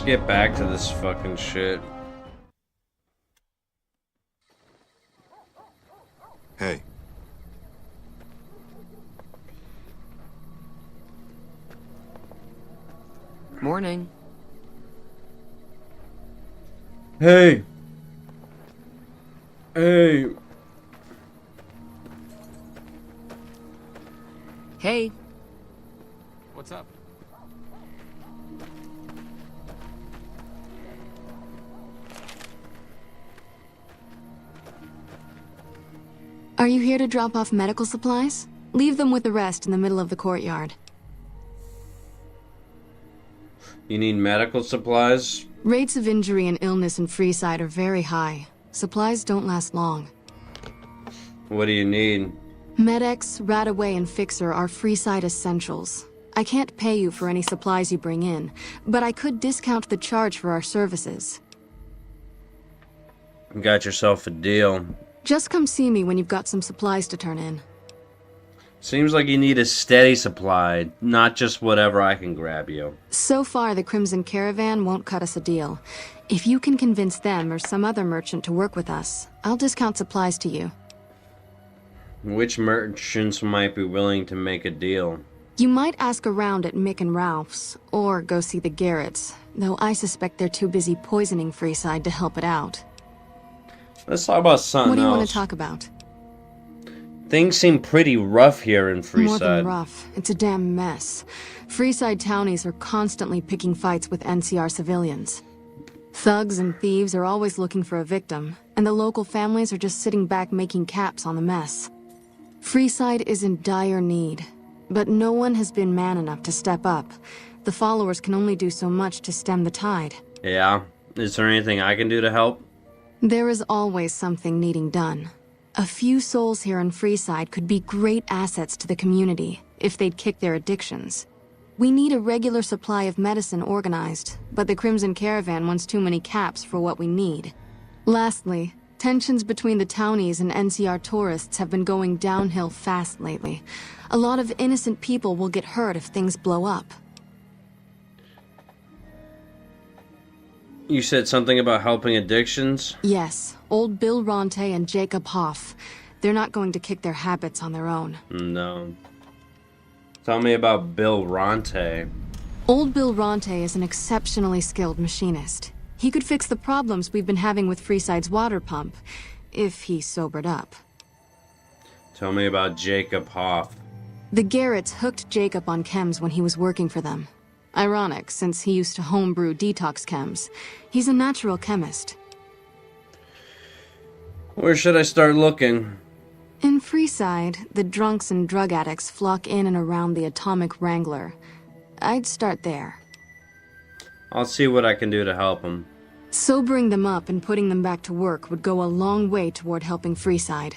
get back to this fucking shit. Hey. Morning. Hey. Hey. Hey. What's up? Are you here to drop off medical supplies? Leave them with the rest in the middle of the courtyard. You need medical supplies? Rates of injury and illness in Freeside are very high. Supplies don't last long. What do you need? Med-X, Radaway, and Fixer are Freeside essentials. I can't pay you for any supplies you bring in, but I could discount the charge for our services. Got yourself a deal. Just come see me when you've got some supplies to turn in. Seems like you need a steady supply, not just whatever I can grab you. So far, the Crimson Caravan won't cut us a deal. If you can convince them or some other merchant to work with us, I'll discount supplies to you. Which merchants might be willing to make a deal? You might ask around at Mick and Ralph's, or go see the Garretts, though I suspect they're too busy poisoning Freeside to help it out. Let's talk about something else. What do you want to talk about? Things seem pretty rough here in Freeside. More than rough. It's a damn mess. Freeside townies are constantly picking fights with NCR civilians. Thugs and thieves are always looking for a victim, and the local families are just sitting back making caps on the mess. Freeside is in dire need, but no one has been man enough to step up. The followers can only do so much to stem the tide. Yeah? Is there anything I can do to help? There is always something needing done. A few souls here in Freeside could be great assets to the community if they'd kick their addictions. We need a regular supply of medicine organized, but the Crimson Caravan wants too many caps for what we need. Lastly, tensions between the townies and NCR tourists have been going downhill fast lately. A lot of innocent people will get hurt if things blow up. You said something about helping addictions? Yes, old Bill Ronte and Jacob Hoff. They're not going to kick their habits on their own. No. Tell me about Bill Ronte. Old Bill Ronte is an exceptionally skilled machinist. He could fix the problems we've been having with Freeside's water pump, if he sobered up. Tell me about Jacob Hoff. The Garretts hooked Jacob on chems when he was working for them. Ironic, since he used to homebrew detox chems. He's a natural chemist. Where should I start looking? In Freeside, the drunks and drug addicts flock in and around the Atomic Wrangler. I'd start there. I'll see what I can do to help them. Sobering them up and putting them back to work would go a long way toward helping Freeside.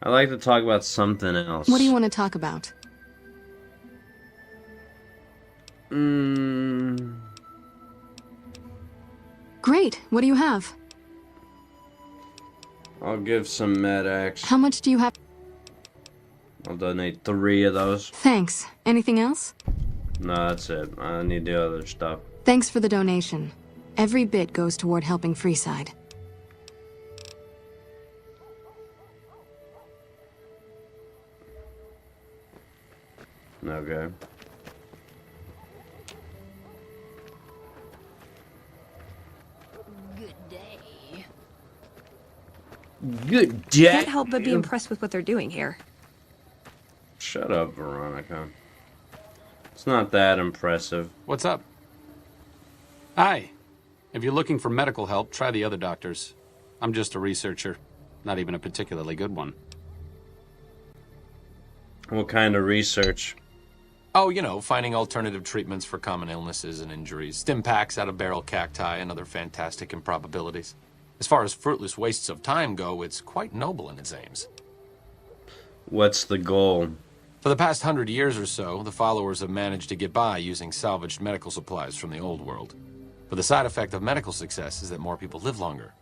I'd like to talk about something else. What do you want to talk about? Great. What do you have? I'll give some Med-X. How much do you have? I'll donate 3 of those. Thanks. Anything else? No, that's it. I need the other stuff. Thanks for the donation. Every bit goes toward helping Freeside. Okay. Good day. Can't help but be impressed with what they're doing here. Shut up, Veronica. It's not that impressive. What's up? Hi. If you're looking for medical help, try the other doctors. I'm just a researcher. Not even a particularly good one. What kind of research? Oh, you know, finding alternative treatments for common illnesses and injuries. Stim packs out of barrel cacti and other fantastic improbabilities. As far as fruitless wastes of time go, it's quite noble in its aims. What's the goal? For the past 100 years or so, the followers have managed to get by using salvaged medical supplies from the old world. But the side effect of medical success is that more people live longer.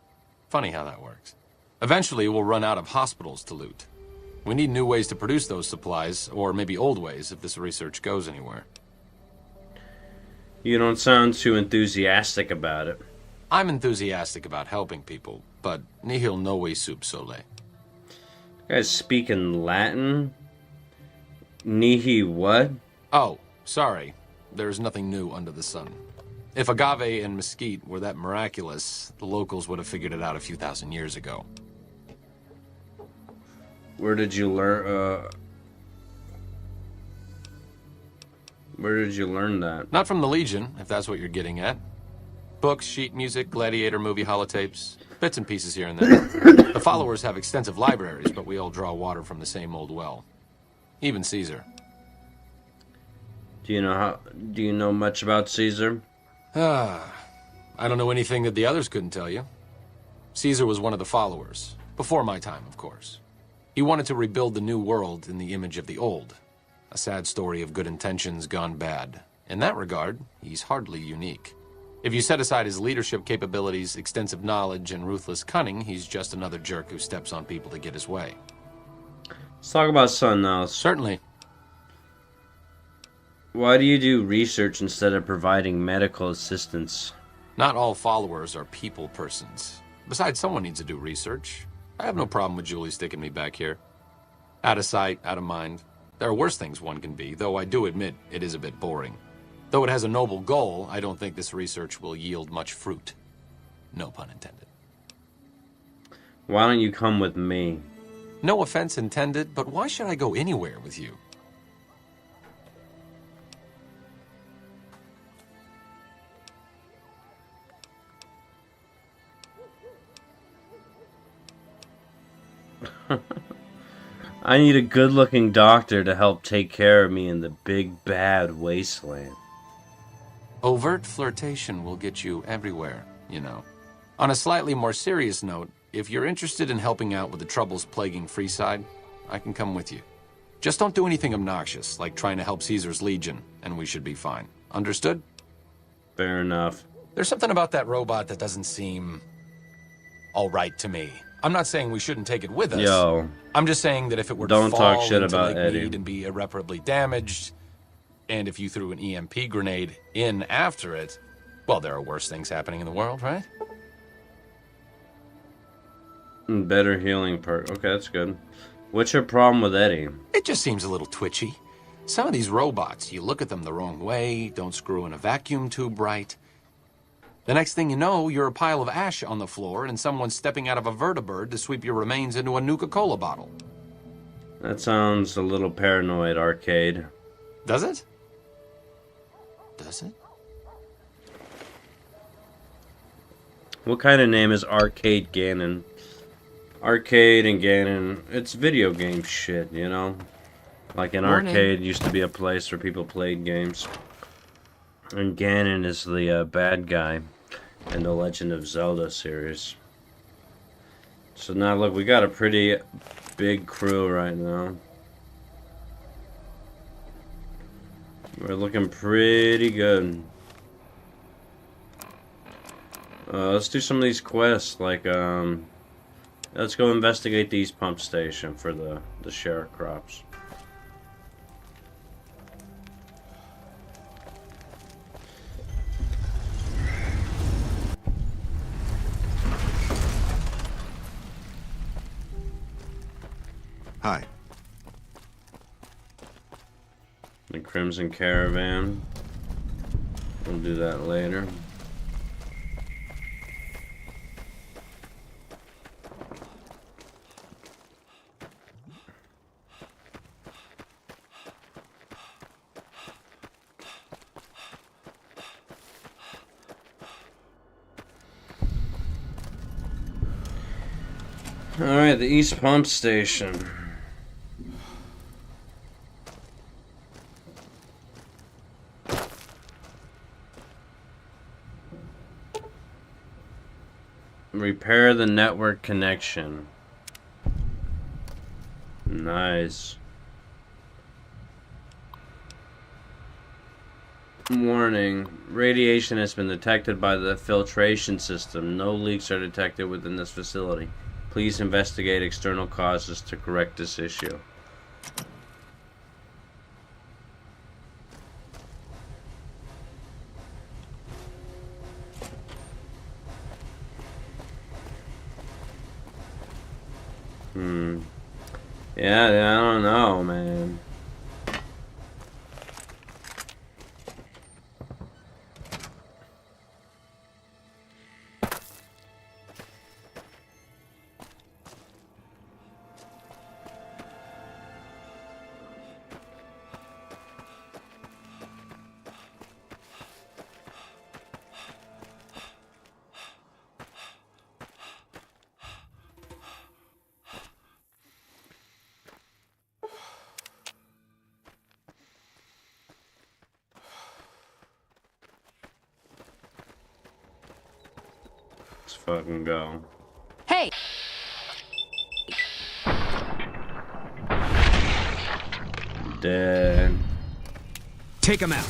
Funny how that works. Eventually, we'll run out of hospitals to loot. We need new ways to produce those supplies, or maybe old ways if this research goes anywhere. You don't sound too enthusiastic about it. I'm enthusiastic about helping people, but nihil novi sub sole. You guys speak in Latin? Nihi what? Oh, sorry. There's nothing new under the sun. If agave and mesquite were that miraculous, the locals would have figured it out a few thousand years ago. Where did you learn, Where did you learn that? Not from the Legion, if that's what you're getting at. Books, sheet music, gladiator movie holotapes, bits and pieces here and there. The followers have extensive libraries, but we all draw water from the same old well. Even Caesar. Do you know much about Caesar? I don't know anything that the others couldn't tell you. Caesar was one of the followers. Before my time, of course. He wanted to rebuild the new world in the image of the old. A sad story of good intentions gone bad. In that regard, he's hardly unique. If you set aside his leadership capabilities, extensive knowledge, and ruthless cunning, he's just another jerk who steps on people to get his way. Let's talk about something else. Certainly. Why do you do research instead of providing medical assistance? Not all followers are people persons. Besides, someone needs to do research. I have no problem with Julie sticking me back here. Out of sight, out of mind. There are worse things one can be, though I do admit it is a bit boring. Though it has a noble goal, I don't think this research will yield much fruit. No pun intended. Why don't you come with me? No offense intended, but why should I go anywhere with you? I need a good-looking doctor to help take care of me in the big, bad wasteland. Overt flirtation will get you everywhere, you know. On a slightly more serious note, if you're interested in helping out with the troubles plaguing Freeside, I can come with you. Just don't do anything obnoxious, like trying to help Caesar's Legion, and we should be fine. Understood? Fair enough. There's something about that robot that doesn't seem all right to me. I'm not saying we shouldn't take it with us. Yo. I'm just saying that if it were Don't to talk fall shit into about Lake Eddie. Mead and be irreparably damaged, and if you threw an EMP grenade in after it, well, there are worse things happening in the world, right? Better healing perk. Okay, that's good. What's your problem with Eddie? It just seems a little twitchy. Some of these robots, you look at them the wrong way, don't screw in a vacuum tube right. The next thing you know, you're a pile of ash on the floor and someone's stepping out of a vertibird to sweep your remains into a Nuka-Cola bottle. That sounds a little paranoid, Arcade. Does it? Does it? What kind of name is Arcade Gannon? Arcade and Gannon, it's video game shit, you know? Like an Morning. arcade used to be a place where people played games. And Ganon is the bad guy in the Legend of Zelda series. So now look, we got a pretty big crew right now. We're looking pretty good. Let's do some of these quests, like, let's go investigate the East Pump Station for the sharecrops. Hi. The Crimson Caravan. We'll do that later. Alright, the East Pump Station. Repair the network connection. Nice. Warning. Radiation has been detected by the filtration system. No leaks are detected within this facility. Please investigate external causes to correct this issue. Yeah, I don't know, man. Let's fucking go. Hey! Dead. Take him out.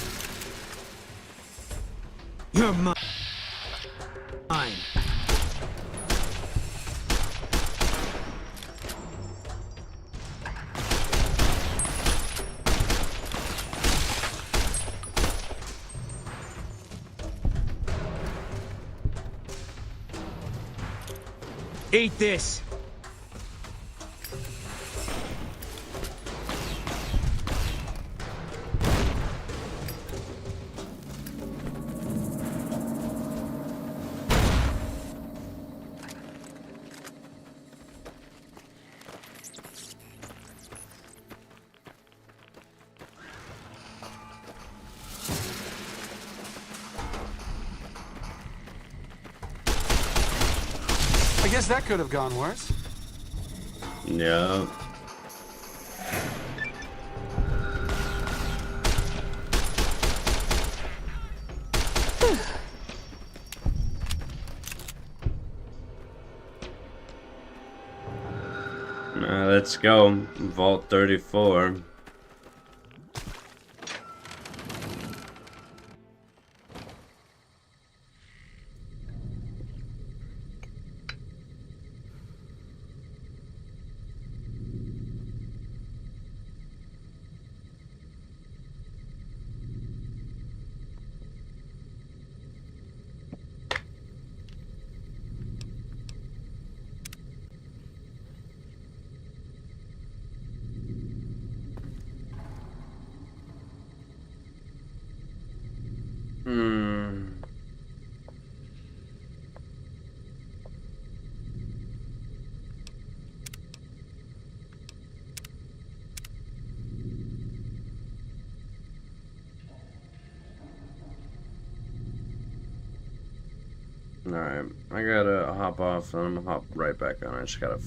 You're mine. Eat this. I guess that could have gone worse. Yeah. Let's go. Vault 34. Alright, I gotta hop off and I'm gonna hop right back on. I just gotta